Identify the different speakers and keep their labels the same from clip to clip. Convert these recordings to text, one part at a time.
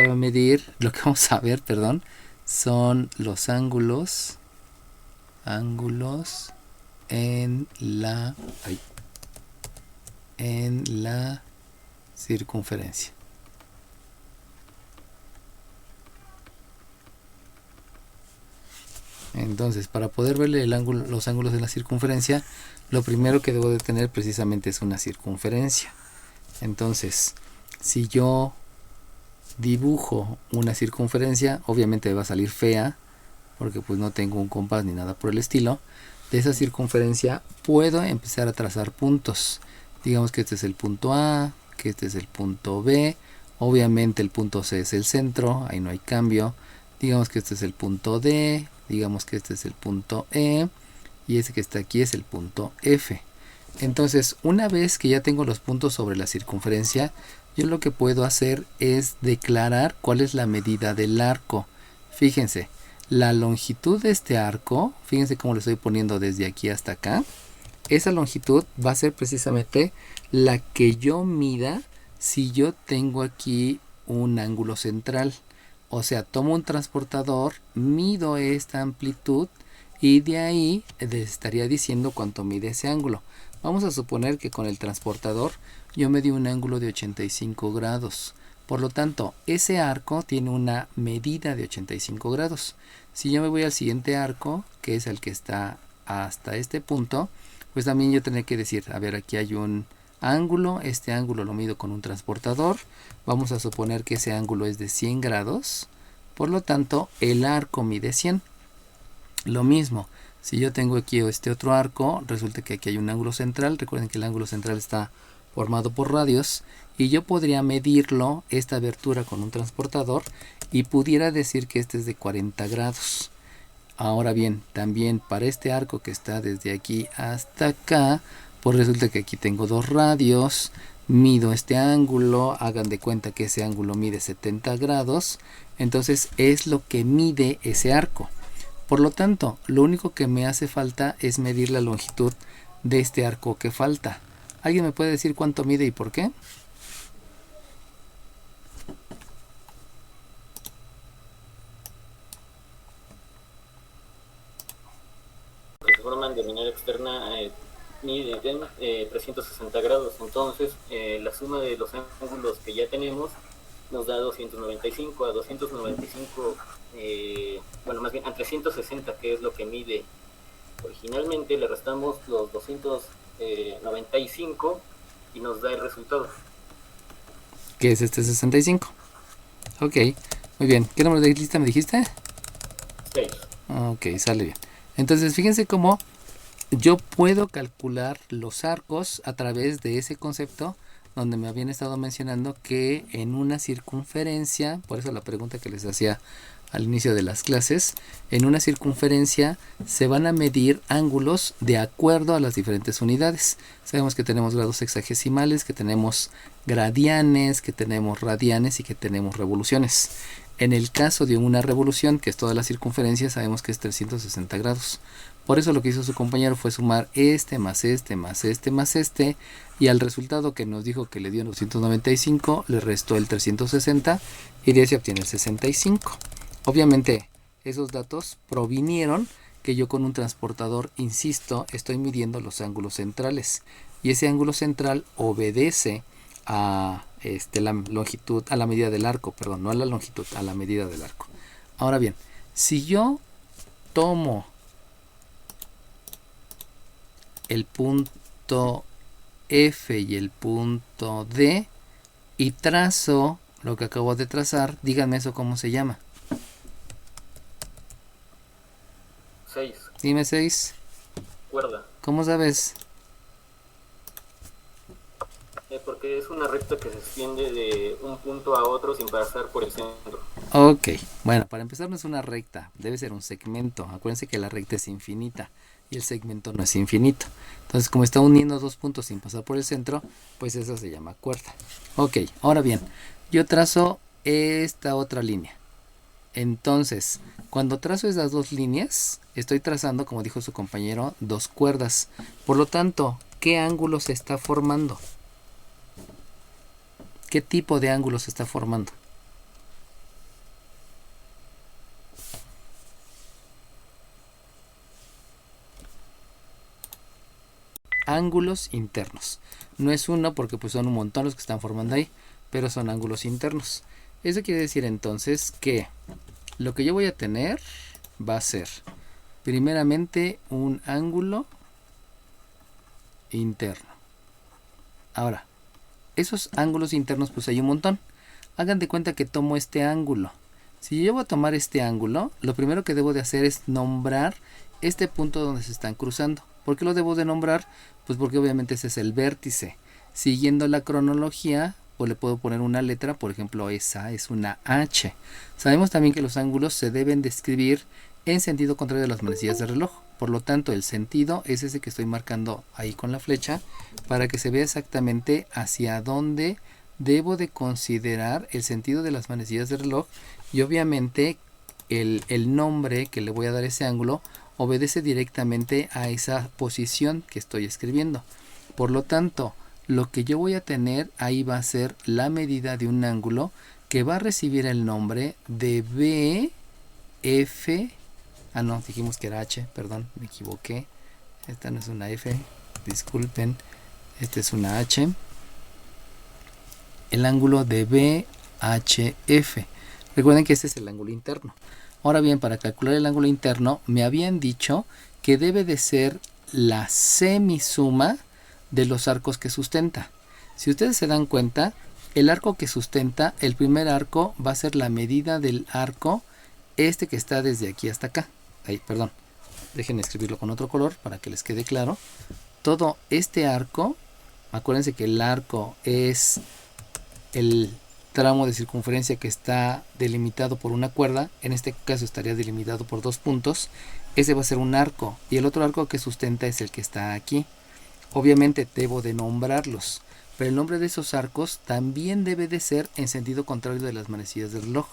Speaker 1: vamos a medir, lo que vamos a ver, perdón, son los ángulos en la circunferencia. Entonces, para poder verle los ángulos de la circunferencia, lo primero que debo de tener precisamente es una circunferencia. Entonces, si yo dibujo una circunferencia, obviamente va a salir fea, porque pues no tengo un compás ni nada por el estilo. De esa circunferencia puedo empezar a trazar puntos. Digamos que este es el punto A, que este es el punto B. Obviamente el punto C es el centro, ahí no hay cambio. Digamos que este es el punto D, digamos que este es el punto E, y este que está aquí es el punto F. Entonces, una vez que ya tengo los puntos sobre la circunferencia, yo lo que puedo hacer es declarar cuál es la medida del arco. Fíjense, la longitud de este arco, fíjense cómo lo estoy poniendo desde aquí hasta acá. Esa longitud va a ser precisamente la que yo mida si yo tengo aquí un ángulo central. O sea, tomo un transportador, mido esta amplitud y de ahí les estaría diciendo cuánto mide ese ángulo. Vamos a suponer que con el transportador yo medí un ángulo de 85 grados. Por lo tanto, ese arco tiene una medida de 85 grados. Si yo me voy al siguiente arco, que es el que está hasta este punto, pues también yo tendré que decir, a ver, aquí hay un ángulo, este ángulo lo mido con un transportador, vamos a suponer que ese ángulo es de 100 grados, por lo tanto el arco mide 100. Lo mismo, si yo tengo aquí este otro arco, resulta que aquí hay un ángulo central, recuerden que el ángulo central está formado por radios, y yo podría medirlo, esta abertura con un transportador, y pudiera decir que este es de 40 grados. Ahora bien, también para este arco que está desde aquí hasta acá, pues resulta que aquí tengo dos radios, mido este ángulo, hagan de cuenta que ese ángulo mide 70 grados, entonces es lo que mide ese arco. Por lo tanto, lo único que me hace falta es medir la longitud de este arco que falta. ¿Alguien me puede decir cuánto mide y por qué?
Speaker 2: Que se forman de manera externa miden 360 grados. Entonces, la suma de los ángulos que ya tenemos nos da 295. A 295, bueno, más bien a 360, que es lo que mide originalmente, le restamos los 295 y nos da el resultado.
Speaker 1: Que es este 65. Ok, muy bien. ¿Qué número de lista me dijiste?
Speaker 2: 6.
Speaker 1: Ok, sale bien. Entonces, fíjense cómo yo puedo calcular los arcos a través de ese concepto donde me habían estado mencionando que en una circunferencia, por eso la pregunta que les hacía al inicio de las clases, en una circunferencia se van a medir ángulos de acuerdo a las diferentes unidades. Sabemos que tenemos grados sexagesimales, que tenemos gradianes, que tenemos radianes y que tenemos revoluciones. En el caso de una revolución, que es toda la circunferencia, sabemos que es 360 grados. Por eso lo que hizo su compañero fue sumar este más este más este más este, y al resultado que nos dijo que le dio 295, le restó el 360 y de ahí se obtiene el 65. Obviamente esos datos provinieron que yo con un transportador, insisto, estoy midiendo los ángulos centrales, y ese ángulo central obedece a la longitud, a la medida del arco, perdón, no a la longitud, a la medida del arco. Ahora bien, si yo tomo el punto F y el punto D y trazo lo que acabo de trazar, díganme eso cómo se llama.
Speaker 2: 6.
Speaker 1: Dime 6.
Speaker 2: Cuerda.
Speaker 1: ¿Cómo sabes?
Speaker 2: Porque es una recta que se extiende de un punto a otro sin pasar por el centro.
Speaker 1: Ok, bueno, para empezar no es una recta, debe ser un segmento. Acuérdense que la recta es infinita y el segmento no es infinito. Entonces, como está uniendo dos puntos sin pasar por el centro, pues eso se llama cuerda. Ok, ahora bien, yo trazo esta otra línea. Entonces, cuando trazo esas dos líneas, estoy trazando, como dijo su compañero, dos cuerdas. Por lo tanto, ¿qué ángulo se está formando? ¿Qué tipo de ángulo se está formando? ángulos internos. No es uno porque pues son un montón los que están formando ahí, pero son ángulos internos. Eso quiere decir entonces que lo que yo voy a tener va a ser primeramente un ángulo interno. Ahora, esos ángulos internos pues hay un montón. Hagan de cuenta que tomo este ángulo. Si yo voy a tomar este ángulo, lo primero que debo de hacer es nombrar este punto donde se están cruzando. ¿Por qué lo debo de nombrar? Pues porque obviamente ese es el vértice. Siguiendo la cronología, pues le puedo poner una letra, por ejemplo esa es una H. Sabemos también que los ángulos se deben de escribir en sentido contrario de las manecillas de reloj. Por lo tanto, el sentido es ese que estoy marcando ahí con la flecha para que se vea exactamente hacia dónde debo de considerar el sentido de las manecillas de reloj, y obviamente el nombre que le voy a dar a ese ángulo obedece directamente a esa posición que estoy escribiendo. Por lo tanto, lo que yo voy a tener ahí va a ser la medida de un ángulo que va a recibir el nombre de BF. Ah, no, dijimos que era H, perdón, me equivoqué. Esta no es una F, disculpen. Esta es una H. El ángulo de BHF. Recuerden que este es el ángulo interno. Ahora bien, para calcular el ángulo interno, me habían dicho que debe de ser la semisuma de los arcos que sustenta. Si ustedes se dan cuenta, el arco que sustenta, el primer arco va a ser la medida del arco, este que está desde aquí hasta acá. Ahí, perdón. Dejen escribirlo con otro color para que les quede claro. Todo este arco, acuérdense que el arco es el tramo de circunferencia que está delimitado por una cuerda. En este caso estaría delimitado por 2 puntos. Ese va a ser un arco, y el otro arco que sustenta es el que está aquí. Obviamente debo de nombrarlos, pero el nombre de esos arcos también debe de ser en sentido contrario de las manecillas del reloj.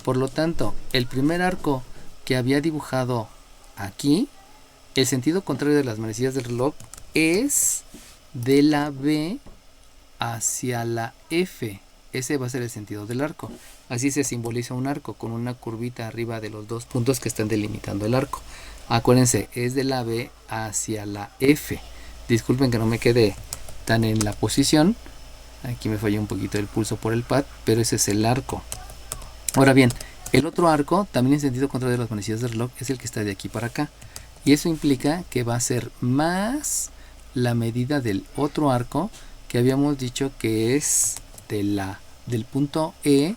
Speaker 1: Por lo tanto, el primer arco que había dibujado aquí, el sentido contrario de las manecillas del reloj es de la B hacia la F. Ese va a ser el sentido del arco. Así se simboliza un arco, con una curvita arriba de los 2 puntos que están delimitando el arco. Acuérdense, es de la B hacia la F. Disculpen que no me quede tan en la posición. Aquí me falló un poquito el pulso por el pad, pero ese es el arco. Ahora bien, el otro arco, también en sentido contrario de las manecillas del reloj, es el que está de aquí para acá. Y eso implica que va a ser más la medida del otro arco, que habíamos dicho que es del punto E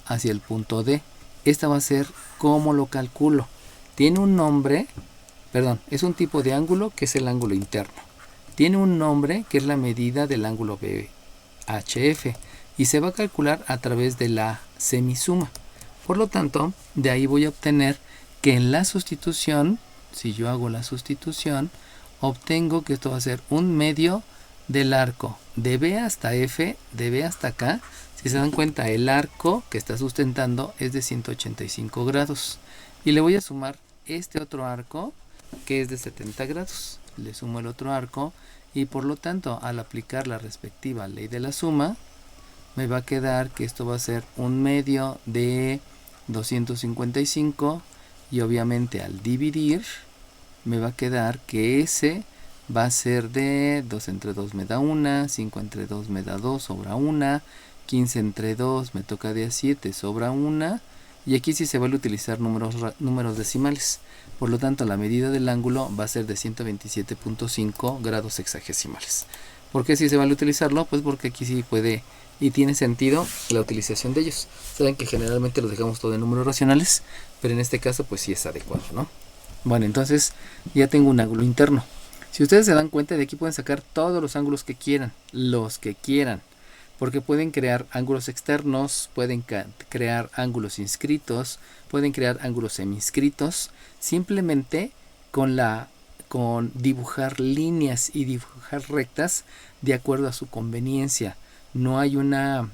Speaker 1: hacia el punto D. Esta va a ser como lo calculo. Tiene un nombre, perdón, es un tipo de ángulo que es el ángulo interno. Tiene un nombre que es la medida del ángulo BHF y se va a calcular a través de la semisuma. Por lo tanto, de ahí voy a obtener que en la sustitución, si yo hago la sustitución, obtengo que esto va a ser un medio del arco de B hasta F, de B hasta acá. Si se dan cuenta, el arco que está sustentando es de 185 grados. Y le voy a sumar este otro arco que es de 70 grados. Le sumo el otro arco y por lo tanto, al aplicar la respectiva ley de la suma, me va a quedar que esto va a ser un medio de 255, y obviamente al dividir me va a quedar que ese va a ser de 2 entre 2 me da 1, 5 entre 2 me da 2, sobra 1, 15 entre 2 me toca de a 7, sobra 1, y aquí sí se van a utilizar números decimales. Por lo tanto, la medida del ángulo va a ser de 127.5 grados sexagesimales. ¿Por qué sí se vale utilizarlo? Pues porque aquí sí puede y tiene sentido la utilización de ellos. Saben que generalmente los dejamos todo en números racionales, pero en este caso pues sí es adecuado, ¿no? Bueno, entonces ya tengo un ángulo interno. Si ustedes se dan cuenta, de aquí pueden sacar todos los ángulos que quieran, porque pueden crear ángulos externos, pueden crear ángulos inscritos, pueden crear ángulos seminscritos, simplemente con dibujar líneas y dibujar rectas de acuerdo a su conveniencia. No hay una,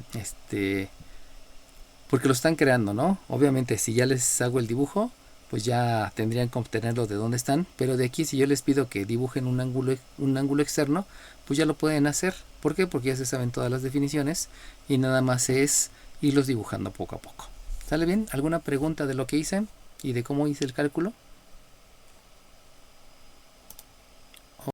Speaker 1: porque lo están creando, ¿no? Obviamente si ya les hago el dibujo, pues ya tendrían que obtenerlo de dónde están, pero de aquí si yo les pido que dibujen un ángulo externo, pues ya lo pueden hacer. ¿Por qué? Porque ya se saben todas las definiciones y nada más es irlos dibujando poco a poco. ¿Sale bien? ¿Alguna pregunta de lo que hice y de cómo hice el cálculo?